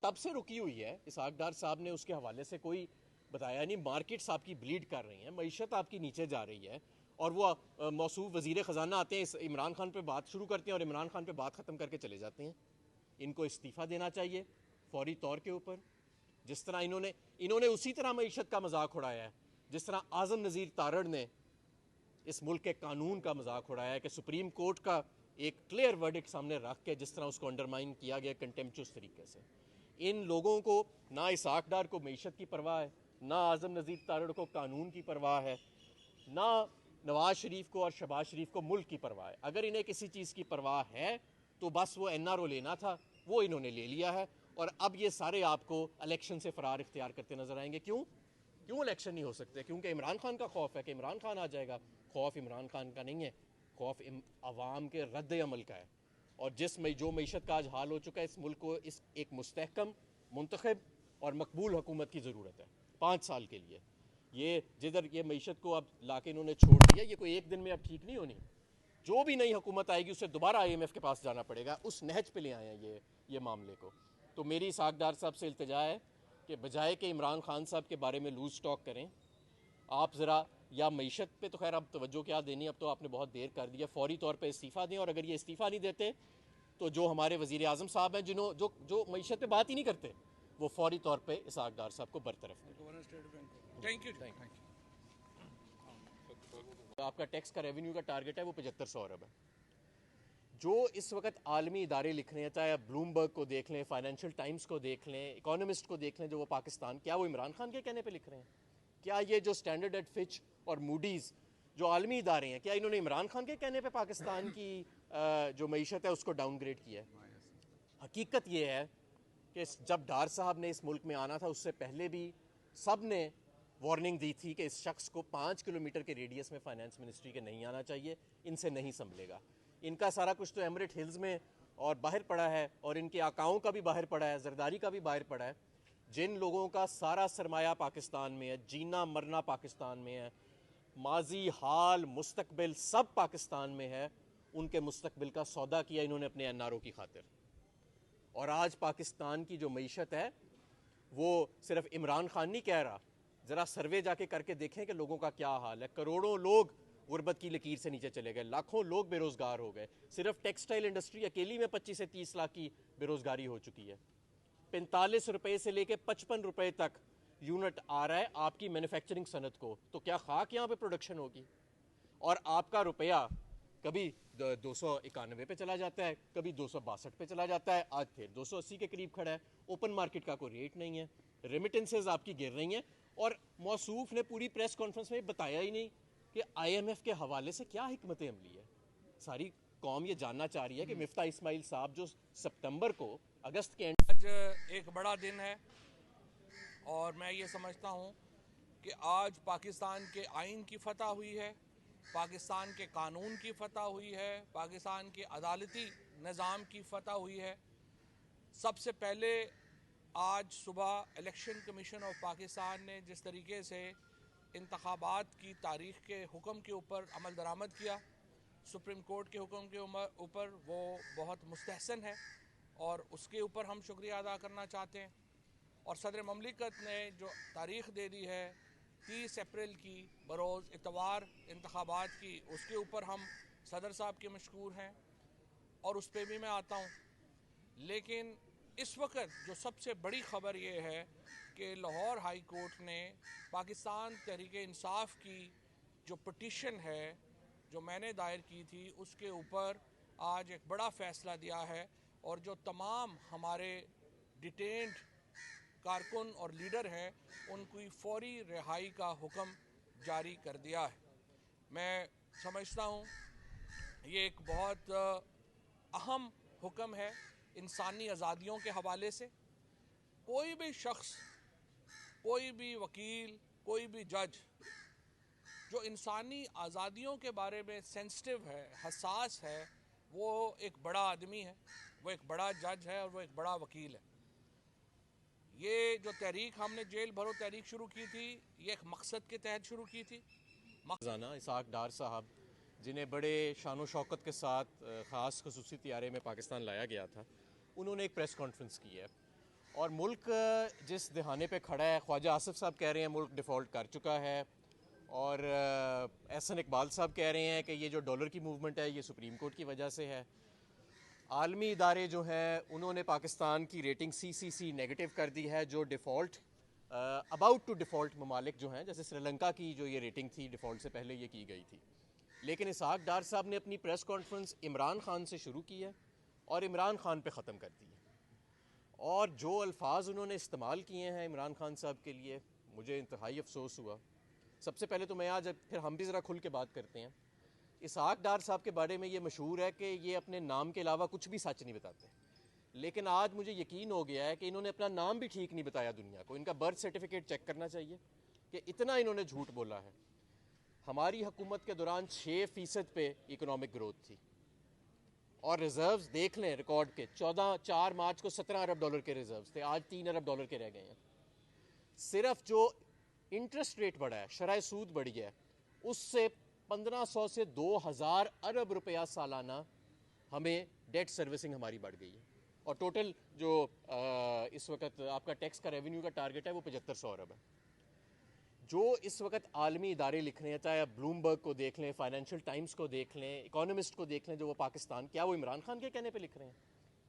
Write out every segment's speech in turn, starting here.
तब से रुकी हुई है। इसहाक डार साहब ने उसके हवाले से कोई बताया नहीं। मार्केट्स आपकी ब्लीड कर रही हैं, मईशत आपकी नीचे जा रही है, और वो मौसूफ वजीर ख़जाना आते हैं, इमरान खान पे बात शुरू करते हैं और इमरान खान पे बात ख़त्म करके चले जाते हैं। इनको इस्तीफ़ा देना चाहिए फौरी तौर के ऊपर। जिस तरह इन्होंने उसी तरह मईशत का मजाक उड़ाया है जिस तरह आज़म नज़ीर तारड़ ने इस मुल्क के कानून का मजाक उड़ाया है कि सुप्रीम कोर्ट का एक क्लियर वर्डिक्ट सामने रख के जिस तरह उसको अंडरमाइन किया गया कंटेम्पचुअस तरीके से। इन लोगों को ना इसहाक डार को मईशत की परवाह है, ना आज़म नज़ीर तारड़ को कानून की परवाह है, ना नवाज शरीफ को और शहबाज शरीफ को मुल्क की परवाह है। अगर इन्हें किसी चीज़ की परवाह है तो बस वो NRO लेना था, वो इन्होंने ले लिया है। और अब ये सारे आपको इलेक्शन से फरार इख्तियार करते नजर आएंगे। क्यों इलेक्शन नहीं हो सकते? क्योंकि इमरान खान का खौफ है कि इमरान खान आ जाएगा। खौफ इमरान खान का नहीं है, खौफ अवाम के रद्द अमल का है। और जो मीशत का आज हाल हो चुका है, इस मुल्क को इस एक मुस्तहकम, मुंतखब और मकबूल हुकूमत की ज़रूरत है 5 साल के लिए। ये जिधर ये मीशत को अब लाके इन्होंने छोड़ दिया, ये कोई एक दिन में अब ठीक नहीं होनी। जो भी नई हुकूमत आएगी उसे दोबारा IMF के पास जाना पड़ेगा। उस नहज पे ले आए हैं ये मामले को। तो मेरी इसहाक डार साहब से इल्तिजा है कि बजाय कि इमरान खान साहब के बारे में लूज टॉक करें, आप ज़रा या मईशत पे तो खैर अब तवज्जो क्या देनी, अब तो आपने बहुत देर कर दिया, फौरी तौर पे इस्तीफ़ा दें। और अगर ये इस्तीफ़ा नहीं देते तो जो हमारे वज़ीर आज़म साहब हैं जो मईशत पे बात ही नहीं करते, वो फौरी तौर पे इसहाक डार साहब को बरतरफ करें। Thank you. आपका टैक्स का रेवेन्यू का टारगेट है वो 7500 अरब है। जो इस वक्त आलमी इदारे लिख रहे हैं, चाहे आप ब्लूमबर्ग को देख लें, फाइनेंशियल टाइम्स को देख लें, इकोनॉमिस्ट को देख लें, जो वो पाकिस्तान, क्या वो इमरान खान के कहने पे लिख रहे हैं? क्या ये जो स्टैंडर्ड एट फिच और मूडीज़ जो आलमी इदारे हैं, क्या इन्होंने इमरान खान के कहने पे पाकिस्तान की जो मईशत है उसको डाउनग्रेड किया है? हकीकत ये है कि जब डार साहब ने इस मुल्क में आना था उससे पहले भी सब ने वार्निंग दी थी कि इस शख्स को 5 किलोमीटर के रेडियस में फाइनेंस मिनिस्ट्री के नहीं आना चाहिए, इनसे नहीं संभलेगा। इनका सारा कुछ तो एमरेट हिल्स में और बाहर पड़ा है, और इनके आकाओं का भी बाहर पड़ा है, जरदारी का भी बाहर पड़ा है। जिन लोगों का सारा सरमाया पाकिस्तान में है, जीना मरना पाकिस्तान में है, माजी हाल मुस्तकबिल सब पाकिस्तान में है, उनके मुस्तकबिल का सौदा किया इन्होंने अपने NRO की खातिर। और आज पाकिस्तान की जो मईशत है वो सिर्फ इमरान खान नहीं कह रहा। ज़रा सर्वे जाके करके देखें कि लोगों का क्या हाल है। करोड़ों लोग गुर्बत की लकीर से नीचे चले गए, लाखों लोग बेरोज़गार हो गए। सिर्फ टेक्सटाइल इंडस्ट्री अकेली में 25 से 30 लाख की बेरोज़गारी हो चुकी है। 45 रुपये से लेके 55 रुपये तक यूनिट आ रहा है आपकी मैन्युफैक्चरिंग सनत को। तो क्या खाक यहाँ पे प्रोडक्शन होगी? और आपका रुपया कभी 291 पे चला जाता है, कभी 262 पे चला जाता है, आज फिर 280 के करीब खड़ा है। ओपन मार्केट का कोई रेट नहीं है, रेमिटेंसेज आपकी गिर रही हैं। और मौसूफ ने पूरी प्रेस कॉन्फ्रेंस में बताया ही नहीं कि IMF के हवाले से क्या हिकमत अमली है। सारी कौम ये जानना चाह रही है कि मिफ्ता इस्माइल साहब जो सितंबर को, अगस्त के आज एक बड़ा दिन है और मैं ये समझता हूँ कि आज पाकिस्तान के आइन की फतह हुई है, पाकिस्तान के कानून की फतह हुई है, पाकिस्तान के अदालती निज़ाम की फतह हुई है। सबसे पहले आज सुबह इलेक्शन कमीशन ऑफ पाकिस्तान ने जिस तरीके से इंतखाबात की तारीख़ के हुक्म के ऊपर अमल दरामद किया, सुप्रीम कोर्ट के हुक्म के ऊपर, वो बहुत मुस्तहसन है और उसके ऊपर हम शुक्रिया अदा करना चाहते हैं। और सदर ममलिकत ने जो तारीख़ दे दी है 30 अप्रैल की बरोज़ इतवार इंतखाबात की, उसके ऊपर हम सदर साहब के मशकूर हैं और उस पर भी मैं आता हूँ। लेकिन इस वक्त जो सबसे बड़ी ख़बर ये है कि लाहौर हाई कोर्ट ने पाकिस्तान तहरीक इंसाफ की जो पटिशन है जो मैंने दायर की थी उसके ऊपर आज एक बड़ा फ़ैसला दिया है और जो तमाम हमारे डिटेन्ड कारकुन और लीडर हैं उनकी फ़ौरी रिहाई का हुक्म जारी कर दिया है। मैं समझता हूँ ये एक बहुत अहम हुक्म है इंसानी आज़ादियों के हवाले से। कोई भी शख्स, कोई भी वकील, कोई भी जज जो इंसानी आज़ादियों के बारे में सेंसिटिव है, हसास है, वो एक बड़ा आदमी है, वो एक बड़ा जज है और वो एक बड़ा वकील है। ये जो तहरीक हमने जेल भरो तहरीक शुरू की थी, ये एक मकसद के तहत शुरू की थी। इसहाक डार साहब जिन्हें बड़े शान शौकत के साथ ख़ास खसूसी तियारे में पाकिस्तान लाया गया था, उन्होंने एक प्रेस कॉन्फ्रेंस की है और मुल्क जिस दहाने पे खड़ा है, ख्वाजा आसिफ साहब कह रहे हैं मुल्क डिफ़ॉल्ट कर चुका है, और एहसन इकबाल साहब कह रहे हैं कि ये जो डॉलर की मूवमेंट है ये सुप्रीम कोर्ट की वजह से है। आलमी इदारे जो हैं उन्होंने पाकिस्तान की रेटिंग CCC नेगेटिव कर दी है, जो डिफ़ॉल्ट अबाउट टू डिफ़ॉल्ट ममालिक जो हैं, जैसे श्रीलंका की जो ये रेटिंग थी डिफ़ॉल्ट से पहले ये की गई थी। लेकिन इसहाक डार साहब ने अपनी प्रेस कॉन्फ्रेंस इमरान खान से शुरू की है और इमरान खान पे ख़त्म कर दी है। और जो अल्फाज उन्होंने इस्तेमाल किए हैं इमरान खान साहब के लिए, मुझे इंतहाई अफसोस हुआ। सबसे पहले तो मैं आज, फिर हम भी ज़रा खुल के बात करते हैं। इसहाक डार साहब के बारे में ये मशहूर है कि ये अपने नाम के अलावा कुछ भी सच नहीं बताते, लेकिन आज मुझे यकीन हो गया है कि इन्होंने अपना नाम भी ठीक नहीं बताया दुनिया को। इनका बर्थ सर्टिफिकेट चेक करना चाहिए कि इतना इन्होंने झूठ बोला है। हमारी हुकूमत के दौरान 6% पे इकोनॉमिक ग्रोथ थी, और रिजर्व्स देख लें रिकॉर्ड के, 4 मार्च को 17 अरब डॉलर के रिजर्व्स थे, आज 3 अरब डॉलर के रह गए हैं। सिर्फ जो इंटरेस्ट रेट बढ़ा है, शरह सूद बढ़ी है, उससे 1500 से 2000 अरब रुपया सालाना हमें डेट सर्विसिंग हमारी बढ़ गई है। और टोटल जो इस वक्त आपका टैक्स का रेवेन्यू का टारगेट है वो 7500 अरब है। जो इस वक्त आलमी इदारे लिख रहे हैं, चाहे आप ब्लूमबर्ग को देख लें, फाइनेंशियल टाइम्स को देख लें, इकोनॉमिस्ट को देख लें, जो वो पाकिस्तान, क्या वो इमरान खान के कहने पे लिख रहे हैं?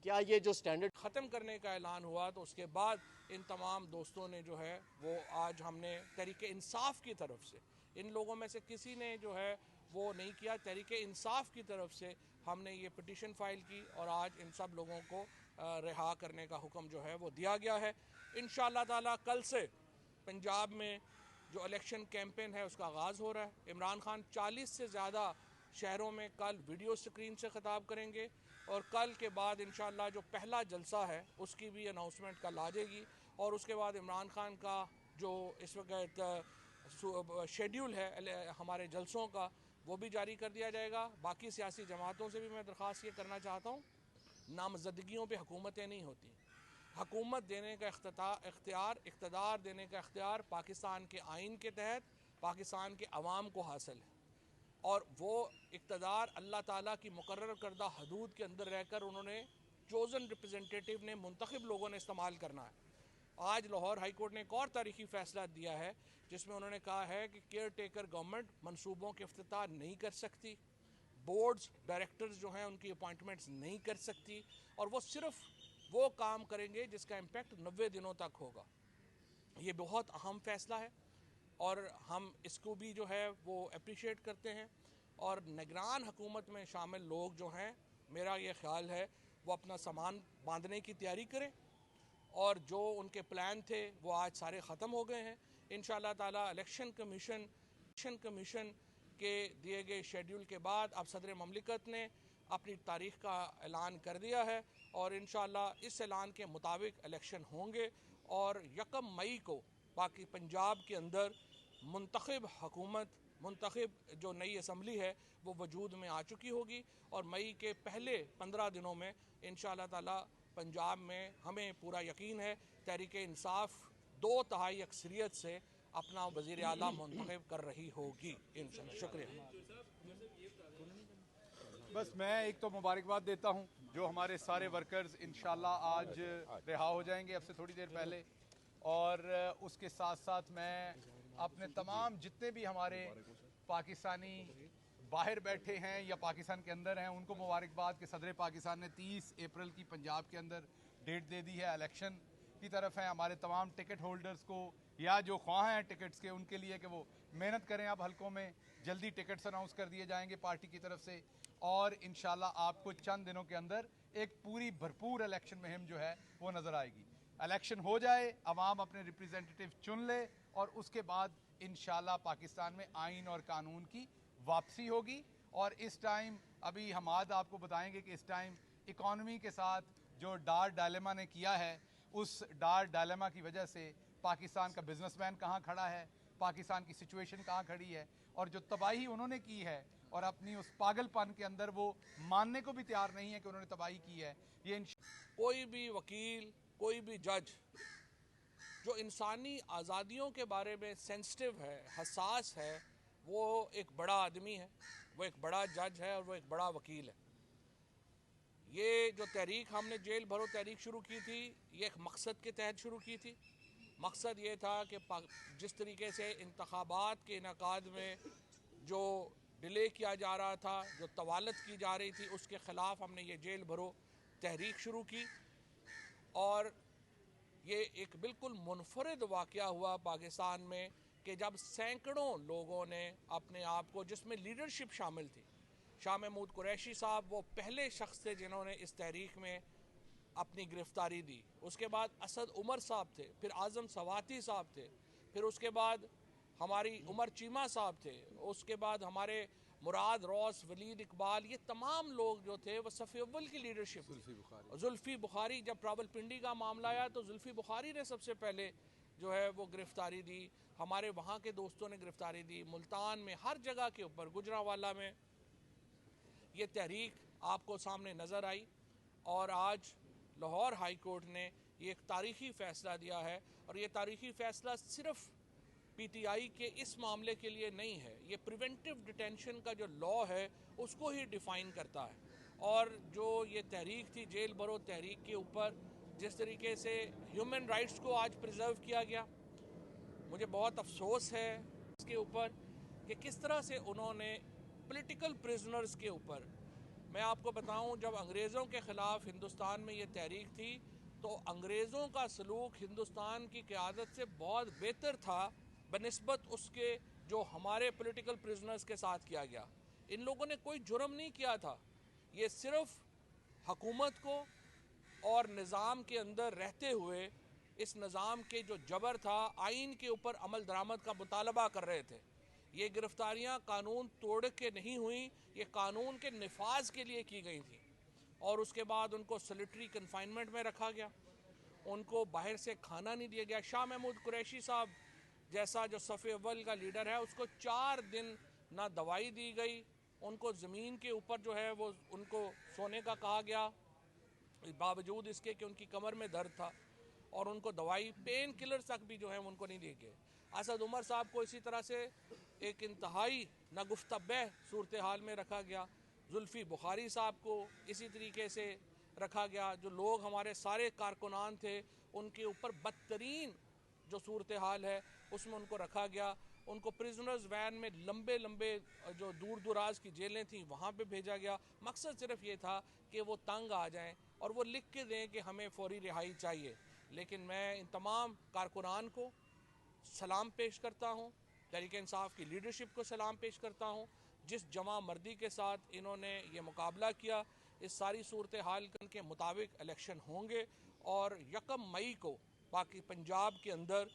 क्या ये जो स्टैंडर्ड ख़त्म करने का ऐलान हुआ तो उसके बाद इन तमाम दोस्तों ने जो है वो आज हमने तहरीक इंसाफ की तरफ से, इन लोगों में से किसी ने जो है वो नहीं किया, तहरीक इंसाफ की तरफ से हमने ये पिटीशन फाइल की और आज इन सब लोगों को रिहा करने का हुक्म जो है वो दिया गया है। इंशाअल्लाह ताला कल से पंजाब में जो इलेक्शन कैंपेन है उसका आगाज़ हो रहा है। इमरान खान 40 से ज़्यादा शहरों में कल वीडियो स्क्रीन से ख़िताब करेंगे और कल के बाद इंशाअल्लाह जो पहला जलसा है उसकी भी अनाउंसमेंट कल आ जाएगी। और उसके बाद इमरान खान का जो इस वक्त शेड्यूल है हमारे जलसों का, वो भी जारी कर दिया जाएगा। बाकी सियासी जमातों से भी मैं दरख्वास्त ये करना चाहता हूँ, नामजदगियों पे हुकूमतें नहीं होती। हुकूमत देने का इख्तियार, इक़्तिदार देने का इख्तियार पाकिस्तान के आइन के तहत पाकिस्तान के अवाम को हासिल है, और वो इक़्तिदार अल्लाह ताला की मुकर्रर करदा हदूद के अंदर रहकर उन्होंने चोज़न रिप्रेजेंटेटिव ने, मुंतखब लोगों ने इस्तेमाल करना है। आज लाहौर हाई कोर्ट ने एक और तारीखी फ़ैसला दिया है जिसमें उन्होंने कहा है कि केयर टेकर गवर्नमेंट मनसूबों के इफ्तिताह नहीं कर सकती, बोर्ड्स डायरेक्टर्स जो हैं उनकी अपॉइंटमेंट्स नहीं कर सकती, और वो सिर्फ वो काम करेंगे जिसका इम्पेक्ट 90 दिनों तक होगा। ये बहुत अहम फ़ैसला है और हम इसको भी जो है वो अप्रिशिएट करते हैं। और निगरान हुकूमत में शामिल लोग जो हैं, मेरा ये ख्याल है वो अपना सामान बांधने की तैयारी करें, और जो उनके प्लान थे वो आज सारे ख़त्म हो गए हैं। इंशाअल्लाह ताला इलेक्शन कमीशन के दिए गए शेड्यूल के बाद अब सदर ममलिकत ने अपनी तारीख़ का ऐलान कर दिया है, और इंशाअल्लाह इस ऐलान के मुताबिक इलेक्शन होंगे, और 1 मई को बाकी पंजाब के अंदर मुंतखब जो नई असम्बली है वो वजूद में आ चुकी होगी, और मई के पहले 15 दिनों में इंशाअल्लाह ताला पंजाब में हमें पूरा यकीन है तहरीक इंसाफ 2/3 अक्सरियत से अपना वज़ीर आला मुंतखब कर रही होगी इंशाअल्लाह। शुक्रिया। बस मैं एक तो मुबारकबाद देता हूं जो हमारे सारे वर्कर्स इंशाल्लाह आज रिहा हो जाएंगे अब से थोड़ी देर पहले, और उसके साथ साथ मैं अपने तमाम जितने भी हमारे पाकिस्तानी बाहर बैठे हैं या पाकिस्तान के अंदर हैं उनको मुबारकबाद कि सदर पाकिस्तान ने 30 अप्रैल की पंजाब के अंदर डेट दे दी है, इलेक्शन की तरफ है। हमारे तमाम टिकट होल्डर्स को या जो ख्वाह हैं टिकट्स के, उनके लिए कि वो मेहनत करें। अब हलकों में जल्दी टिकट्स अनाउंस कर दिए जाएंगे पार्टी की तरफ से, और इंशाल्लाह आपको चंद दिनों के अंदर एक पूरी भरपूर इलेक्शन मुहिम जो है वो नज़र आएगी। इलेक्शन हो जाए, अवाम अपने रिप्रेजेंटेटिव चुन ले, और उसके बाद इंशाल्लाह पाकिस्तान में आइन और कानून की वापसी होगी। और इस टाइम अभी हमाद आपको बताएंगे कि इस टाइम इकॉनमी के साथ जो डार डायलेमा ने किया है, उस डार डायलेमा की वजह से पाकिस्तान का बिजनेसमैन कहाँ खड़ा है, पाकिस्तान की सिचुएशन कहाँ खड़ी है, और जो तबाही उन्होंने की है और अपनी उस पागलपन के अंदर वो मानने को भी तैयार नहीं है कि उन्होंने तबाही की है। ये कोई भी वकील, कोई भी जज जो इंसानी आज़ादियों के बारे में सेंसिटिव है, हसास है, वो एक बड़ा आदमी है, वो एक बड़ा जज है और वो एक बड़ा वकील है। ये जो तहरीक हमने जेल भरो तहरीक शुरू की थी, ये एक मकसद के तहत शुरू की थी। मकसद ये था कि जिस तरीके से इंतखाबात के इनकाद में जो डिले किया जा रहा था, जो तवालत की जा रही थी, उसके ख़िलाफ़ हमने ये जेल भरो तहरीक शुरू की। और ये एक बिल्कुल मुनफरिद वाक़या हुआ पाकिस्तान में कि जब सैकड़ों लोगों ने अपने आप को, जिसमें लीडरशिप शामिल थी, शाह महमूद कुरैशी साहब वो पहले शख्स थे जिन्होंने इस तहरीक में अपनी गिरफ्तारी दी। उसके बाद असद उमर साहब थे, फिर आज़म सवाती साहब थे, फिर उसके बाद हमारी उमर चीमा साहब थे, उसके बाद हमारे मुराद रौस, वलीद इकबाल, ये तमाम लोग जो थे वो सफ़े अव्वल की लीडरशिप। जुल्फ़ी बुखारी, जब रावलपिंडी का मामला आया तो जुल्फ़ी बुखारी ने सबसे पहले जो है वो गिरफ्तारी दी। हमारे वहाँ के दोस्तों ने गिरफ्तारी दी। मुल्तान में हर जगह के ऊपर, गुजरांवाला में ये तहरीक आपको सामने नज़र आई। और आज लाहौर हाई कोर्ट ने ये एक तारीख़ी फ़ैसला दिया है। और ये तारीख़ी फ़ैसला सिर्फ़ पीटीआई के इस मामले के लिए नहीं है, ये प्रिवेंटिव डिटेंशन का जो लॉ है उसको ही डिफ़ाइन करता है। और जो ये तहरीक थी जेल भरो तहरीक के ऊपर, जिस तरीके से ह्यूमन राइट्स को आज प्रिजर्व किया गया, मुझे बहुत अफसोस है इसके ऊपर कि किस तरह से उन्होंने पॉलिटिकल प्रिजनर्स के ऊपर, मैं आपको बताऊं, जब अंग्रेज़ों के ख़िलाफ़ हिंदुस्तान में ये तहरीक थी तो अंग्रेज़ों का सलूक हिंदुस्तान की क़यादत से बहुत बेहतर था बनिस्बत उसके जो हमारे पॉलिटिकल प्रिजनर्स के साथ किया गया। इन लोगों ने कोई जुर्म नहीं किया था, ये सिर्फ़ हकूमत को और निज़ाम के अंदर रहते हुए इस निज़ाम के जो जबर था, आइन के ऊपर अमल दरामद का मुतालबा कर रहे थे। ये गिरफ्तारियां कानून तोड़ के नहीं हुई, ये कानून के निफाज के लिए की गई थी। और उसके बाद उनको सॉलिटरी कन्फाइनमेंट में रखा गया, उनको बाहर से खाना नहीं दिया गया। शाह महमूद कुरैशी साहब जैसा जो सफ़े अव्वल का लीडर है, उसको 4 दिन ना दवाई दी गई, उनको ज़मीन के ऊपर जो है वो उनको सोने का कहा गया, बावजूद इसके कि उनकी कमर में दर्द था। और उनको दवाई, पेन किलर तक भी जो है उनको नहीं दिए गए। असद उमर साहब को इसी तरह से एक इंतहाई नागुफ्तबह सूरत हाल में रखा गया। जुल्फ़ी बुखारी साहब को इसी तरीके से रखा गया। जो लोग हमारे सारे कारकुनान थे उनके ऊपर बदतरीन जो सूरत हाल है उसमें उनको रखा गया। उनको प्रिजनर्स वैन में लंबे लंबे जो दूर दराज की जेलें थी वहाँ पे भेजा गया। मकसद सिर्फ ये था कि वो तंग आ जाएं और वो लिख के दें कि हमें फौरी रिहाई चाहिए। लेकिन मैं इन तमाम कारकुनान को सलाम पेश करता हूँ, तहरीक इंसाफ की लीडरशिप को सलाम पेश करता हूँ, जिस जमा मर्दी के साथ इन्होंने ये मुकाबला किया। इस सारी सूरत हाल के मुताबिक इलेक्शन होंगे और 1 मई को बाकी पंजाब के अंदर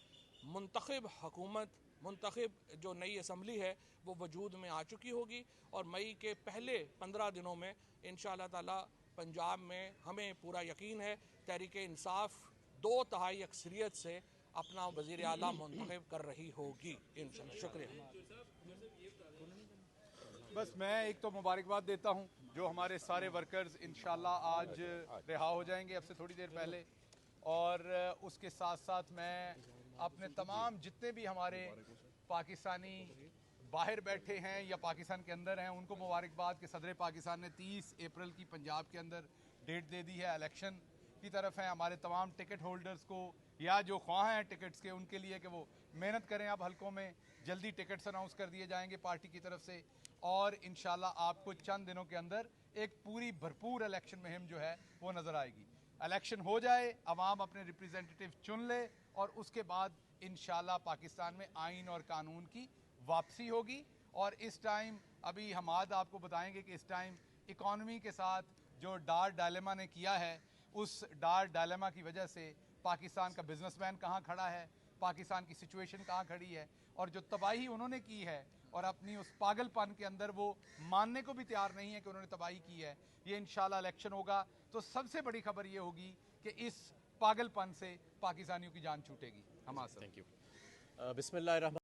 मुंतखब हुकूमत, मुंतखब जो नई असम्बली है वो वजूद में आ चुकी होगी। और मई के पहले 15 दिनों में इंशाअल्लाह ताला पंजाब में हमें पूरा यकीन है तहरीक इंसाफ 2/3 अक्सरियत से अपना वज़ीर आला मुंतखब कर रही होगी इंशाअल्लाह। शुक्रिया। बस मैं एक तो मुबारकबाद देता हूं जो हमारे सारे वर्कर्स इंशाल्लाह आज रिहा हो जाएंगे अब से थोड़ी देर पहले। और उसके साथ साथ मैं अपने तमाम जितने भी हमारे पाकिस्तानी बाहर बैठे हैं या पाकिस्तान के अंदर हैं उनको मुबारकबाद कि सदर पाकिस्तान ने 30 अप्रैल की पंजाब के अंदर डेट दे दी है। इलेक्शन की तरफ है। हमारे तमाम टिकट होल्डर्स को या जो ख्वाह हैं टिकट्स के उनके लिए कि वो मेहनत करें। अब हलकों में जल्दी टिकट्स अनाउंस कर दिए जाएंगे पार्टी की तरफ से और इंशाल्लाह आपको चंद दिनों के अंदर एक पूरी भरपूर इलेक्शन मुहिम जो है वो नज़र आएगी। इलेक्शन हो जाए, अवाम अपने रिप्रेजेंटेटिव चुन ले और उसके बाद इंशाल्लाह पाकिस्तान में आइन और कानून की वापसी होगी। और इस टाइम अभी हमाद आपको बताएंगे कि इस टाइम इकॉनमी के साथ जो डार डायलेमा ने किया है उस डार डायलेमा की वजह से पाकिस्तान का बिजनेसमैन कहाँ खड़ा है, पाकिस्तान की सिचुएशन कहाँ खड़ी है और जो तबाही उन्होंने की है और अपनी उस पागलपन के अंदर वो मानने को भी तैयार नहीं है कि उन्होंने तबाही की है। ये इंशाल्लाह इलेक्शन होगा तो सबसे बड़ी खबर ये होगी कि इस पागलपन से पाकिस्तानियों की जान छूटेगी। हमारा थैंक यू। बिस्मिल्लाह।